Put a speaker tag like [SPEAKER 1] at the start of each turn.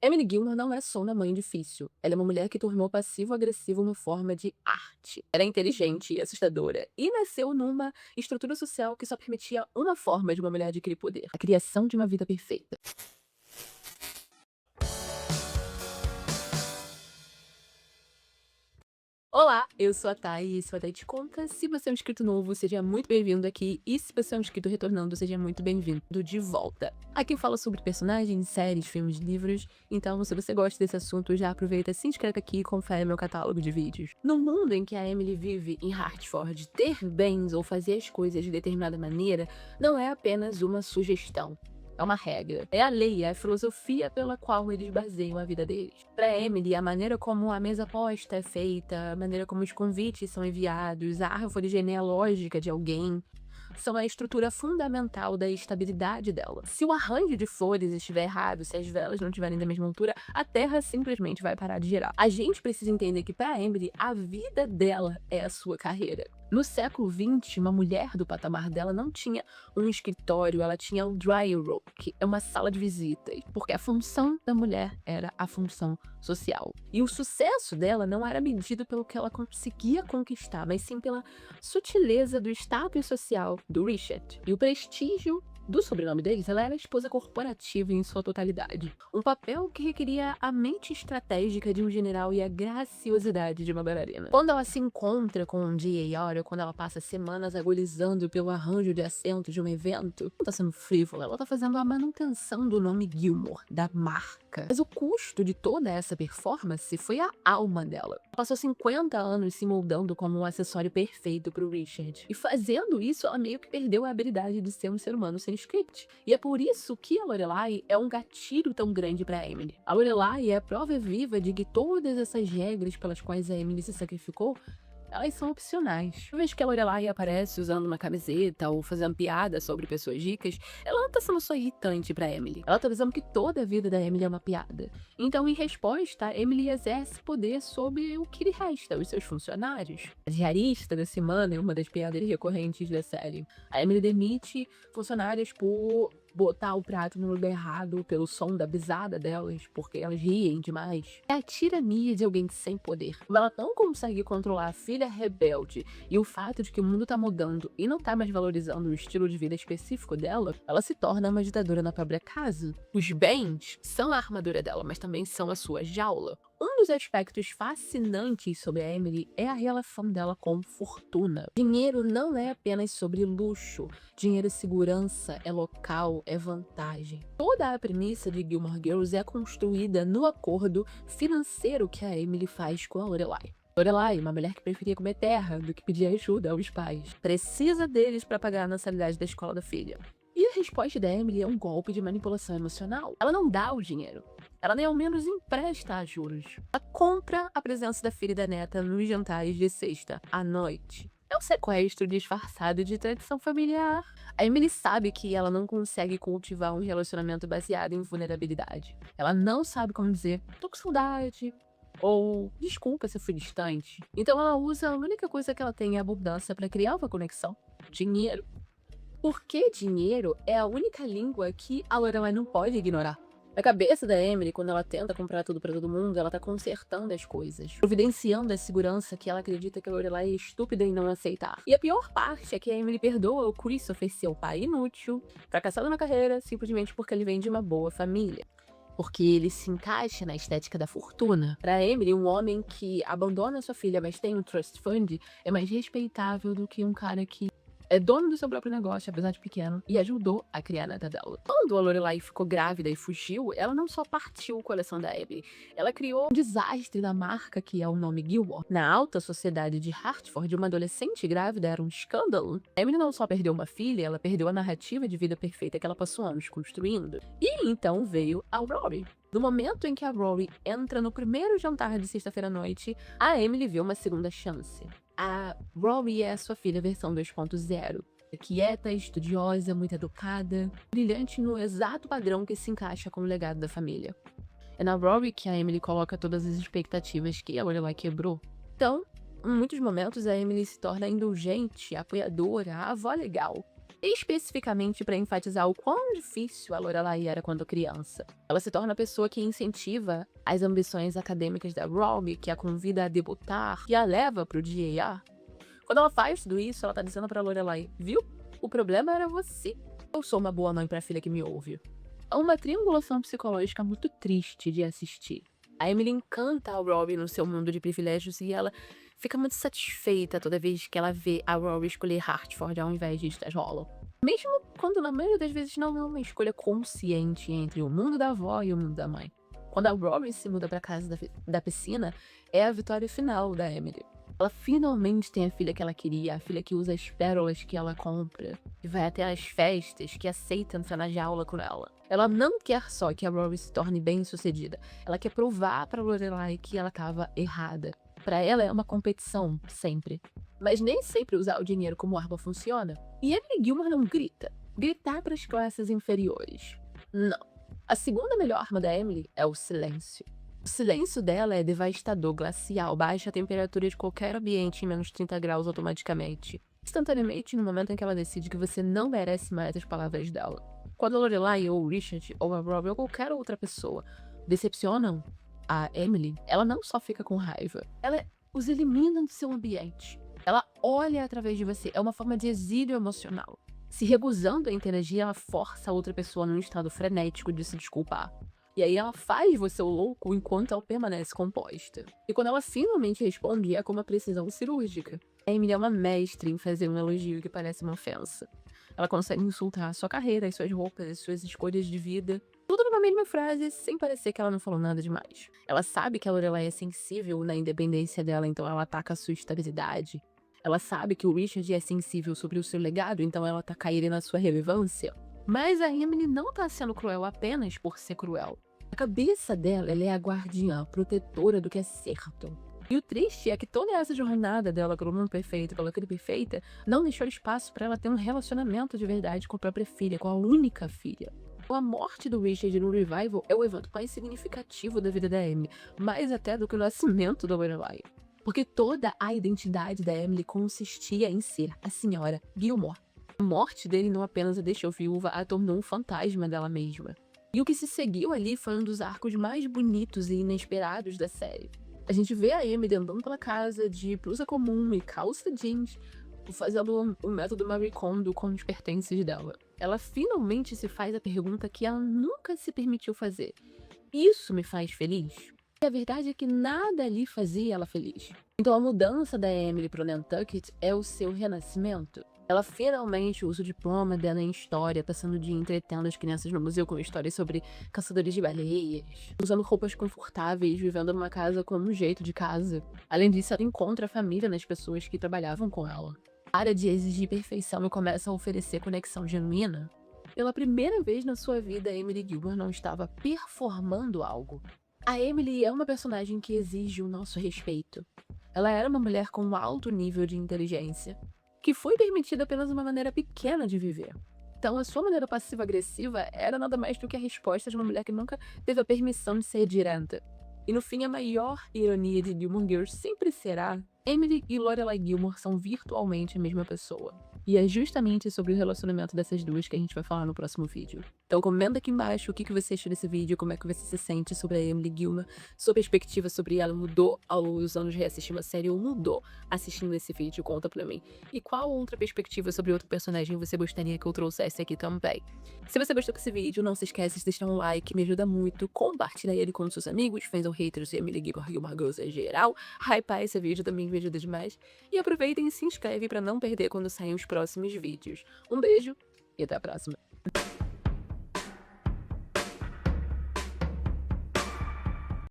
[SPEAKER 1] Emily Gilmore não é só uma mãe difícil. Ela é uma mulher que tornou passivo-agressivo uma forma de arte. Ela é inteligente e assustadora. E nasceu numa estrutura social que só permitia uma forma de uma mulher adquirir poder: a criação de uma vida perfeita. Olá, eu sou a Thay e esse é o Thay Te Conta. Se você é um inscrito novo, seja muito bem-vindo aqui. E se você é um inscrito retornando, seja muito bem-vindo de volta. Aqui fala sobre personagens, séries, filmes, livros. Então, se você gosta desse assunto, já aproveita, se inscreve aqui e confere meu catálogo de vídeos. No mundo em que a Emily vive em Hartford, ter bens ou fazer as coisas de determinada maneira não é apenas uma sugestão. É uma regra. É a lei, é a filosofia pela qual eles baseiam a vida deles. Para Emily, a maneira como a mesa posta é feita, a maneira como os convites são enviados, a árvore genealógica de alguém, são a estrutura fundamental da estabilidade dela. Se o arranjo de flores estiver errado, se as velas não estiverem da mesma altura, a Terra simplesmente vai parar de girar. A gente precisa entender que para Emily, a vida dela é a sua carreira. No século XX, uma mulher do patamar dela não tinha um escritório, ela tinha um dry room, que é uma sala de visitas, porque a função da mulher era a função social. E o sucesso dela não era medido pelo que ela conseguia conquistar, mas sim pela sutileza do status social do Richard e o prestígio do sobrenome deles. Ela era a esposa corporativa em sua totalidade. Um papel que requeria a mente estratégica de um general e a graciosidade de uma bailarina. Quando ela se encontra com um D.A. quando ela passa semanas agonizando pelo arranjo de assento de um evento, não tá sendo frívola, ela tá fazendo a manutenção do nome Gilmore, da marca. Mas o custo de toda essa performance foi a alma dela. Ela passou 50 anos se moldando como um acessório perfeito pro Richard. E fazendo isso, ela meio que perdeu a habilidade de ser um ser humano sem script. E é por isso que a Lorelai é um gatilho tão grande pra Emily. A Lorelai é a prova viva de que todas essas regras pelas quais a Emily se sacrificou, elas são opcionais. Uma vez que a Lorelai aparece usando uma camiseta ou fazendo piada sobre pessoas ricas, ela não tá sendo só irritante pra Emily. Ela tá dizendo que toda a vida da Emily é uma piada. Então, em resposta, Emily exerce poder sobre o que lhe resta, os seus funcionários. A diarista da semana é uma das piadas recorrentes da série. A Emily demite funcionários por botar o prato no lugar errado, pelo som da bisada delas, porque elas riem demais. É a tirania de alguém sem poder. Como ela não consegue controlar a filha rebelde e o fato de que o mundo tá mudando e não tá mais valorizando o estilo de vida específico dela, ela se torna uma ditadora na própria casa. Os bens são a armadura dela, mas também são a sua jaula. Um dos aspectos fascinantes sobre a Emily é a relação dela com fortuna. Dinheiro não é apenas sobre luxo. Dinheiro é segurança, é local, é vantagem. Toda a premissa de Gilmore Girls é construída no acordo financeiro que a Emily faz com a Lorelai. Lorelai, uma mulher que preferia comer terra do que pedir ajuda aos pais, precisa deles para pagar a mensalidade da escola da filha. E a resposta da Emily é um golpe de manipulação emocional. Ela não dá o dinheiro. Ela nem ao menos empresta a juros. Ela compra a presença da filha e da neta nos jantares de sexta à noite. É um sequestro disfarçado de tradição familiar. A Emily sabe que ela não consegue cultivar um relacionamento baseado em vulnerabilidade. Ela não sabe como dizer, tô com saudade, ou desculpa se eu fui distante. Então ela usa a única coisa que ela tem em abundância para criar uma conexão: dinheiro. Porque dinheiro é a única língua que a Lorelai não pode ignorar. Na cabeça da Emily, quando ela tenta comprar tudo pra todo mundo, ela tá consertando as coisas, providenciando a segurança que ela acredita que a Lorelai é estúpida em não aceitar. E a pior parte é que a Emily perdoa o Christopher ser o pai inútil, fracassado na carreira, simplesmente porque ele vem de uma boa família. Porque ele se encaixa na estética da fortuna. Para Emily, um homem que abandona sua filha, mas tem um trust fund, é mais respeitável do que um cara que é dono do seu próprio negócio, apesar de pequeno, e ajudou a criar a neta dela. Quando a Lorelai ficou grávida e fugiu, ela não só partiu o coração da Emily, ela criou um desastre da marca que é o nome Gilmore. Na alta sociedade de Hartford, uma adolescente grávida era um escândalo. A Emily não só perdeu uma filha, ela perdeu a narrativa de vida perfeita que ela passou anos construindo. E então veio a Rory. No momento em que a Rory entra no primeiro jantar de sexta-feira à noite, a Emily vê uma segunda chance. A Rory é a sua filha versão 2.0. Quieta, estudiosa, muito educada, brilhante no exato padrão que se encaixa com o legado da família. É na Rory que a Emily coloca todas as expectativas que a Lorelai quebrou. Então, em muitos momentos, a Emily se torna indulgente, apoiadora, a avó legal. especificamente para enfatizar o quão difícil a Lorelai era quando criança. Ela se torna a pessoa que incentiva as ambições acadêmicas da Robbie, que a convida a debutar e a leva pro GAR. Quando ela faz tudo isso, ela tá dizendo pra Lorelai, viu? O problema era você. Eu sou uma boa mãe pra filha que me ouve. É uma triangulação psicológica muito triste de assistir. A Emily encanta a Robbie no seu mundo de privilégios e ela fica muito satisfeita toda vez que ela vê a Robbie escolher Hartford ao invés de Stars Hollow. Mesmo quando na maioria das vezes não é uma escolha consciente entre o mundo da avó e o mundo da mãe. Quando a Robbie se muda pra casa da piscina, é a vitória final da Emily. Ela finalmente tem a filha que ela queria, a filha que usa as pérolas que ela compra, que vai até as festas, que aceita entrar na jaula com ela. Ela não quer só que a Robbie se torne bem-sucedida, ela quer provar pra Lorelai que ela estava errada. Pra ela é uma competição, sempre. Mas nem sempre usar o dinheiro como arma funciona. E Emily Gilmore não grita. Gritar para as classes inferiores. Não. A segunda melhor arma da Emily é o silêncio. O silêncio dela é devastador, glacial, baixa a temperatura de qualquer ambiente em menos 30 graus automaticamente. Instantaneamente, no momento em que ela decide que você não merece mais as palavras dela. Quando a Lorelai, ou o Richard, ou a Robbie, ou qualquer outra pessoa decepcionam a Emily, ela não só fica com raiva, ela os elimina do seu ambiente. Ela olha através de você, é uma forma de exílio emocional. Se recusando a interagir, ela força a outra pessoa num estado frenético de se desculpar. E aí ela faz você o louco enquanto ela permanece composta. E quando ela finalmente responde, é com uma precisão cirúrgica. A Emily é uma mestre em fazer um elogio que parece uma ofensa. Ela consegue insultar a sua carreira, as suas roupas, as suas escolhas de vida. Tudo numa mesma frase, sem parecer que ela não falou nada demais. Ela sabe que a Lorelai é sensível na independência dela, então ela ataca a sua estabilidade. Ela sabe que o Richard é sensível sobre o seu legado, então ela ataca ele na sua relevância. Mas a Emily não tá sendo cruel apenas por ser cruel. A cabeça dela, ela é a guardiã, protetora do que é certo. E o triste é que toda essa jornada dela pelo mundo perfeito, pela vida perfeita, não deixou espaço para ela ter um relacionamento de verdade com a própria filha, com a única filha. A morte do Richard no Revival é o evento mais significativo da vida da Emily, mais até do que o nascimento da Lorelai. Porque toda a identidade da Emily consistia em ser a senhora Gilmore. A morte dele não apenas a deixou viúva, a tornou um fantasma dela mesma. E o que se seguiu ali foi um dos arcos mais bonitos e inesperados da série. A gente vê a Emily andando pela casa de blusa comum e calça jeans, fazendo o método Marie Kondo com os pertences dela. Ela finalmente se faz a pergunta que ela nunca se permitiu fazer. Isso me faz feliz? E a verdade é que nada ali fazia ela feliz. Então a mudança da Emily pro Nantucket é o seu renascimento. Ela finalmente usa o diploma dela em história, passando o dia entretendo as crianças no museu com histórias sobre caçadores de baleias, usando roupas confortáveis, vivendo numa casa com um jeito de casa. Além disso, ela encontra a família nas pessoas que trabalhavam com ela. Para de exigir perfeição e começa a oferecer conexão genuína. Pela primeira vez na sua vida, Emily Gilmore não estava performando algo. A Emily é uma personagem que exige o nosso respeito. Ela era uma mulher com um alto nível de inteligência, que foi permitida apenas uma maneira pequena de viver. Então, a sua maneira passiva-agressiva era nada mais do que a resposta de uma mulher que nunca teve a permissão de ser direta. E no fim, a maior ironia de Gilmore Girls sempre será: Emily e Lorelai Gilmore são virtualmente a mesma pessoa. E é justamente sobre o relacionamento dessas duas que a gente vai falar no próximo vídeo. Então comenta aqui embaixo o que você achou desse vídeo, como é que você se sente sobre a Emily Gilmore, sua perspectiva sobre ela mudou aos anos reassistindo a série ou mudou assistindo esse vídeo, conta pra mim. E qual outra perspectiva sobre outro personagem você gostaria que eu trouxesse aqui também. Se você gostou desse vídeo, não se esquece de deixar um like, me ajuda muito, compartilha ele com seus amigos, fãs ou haters de Emily Gilmore Girls em geral, hypar esse vídeo também me ajuda demais. E aproveitem e se inscreve pra não perder quando saem os próximos vídeos. Um beijo e até a próxima.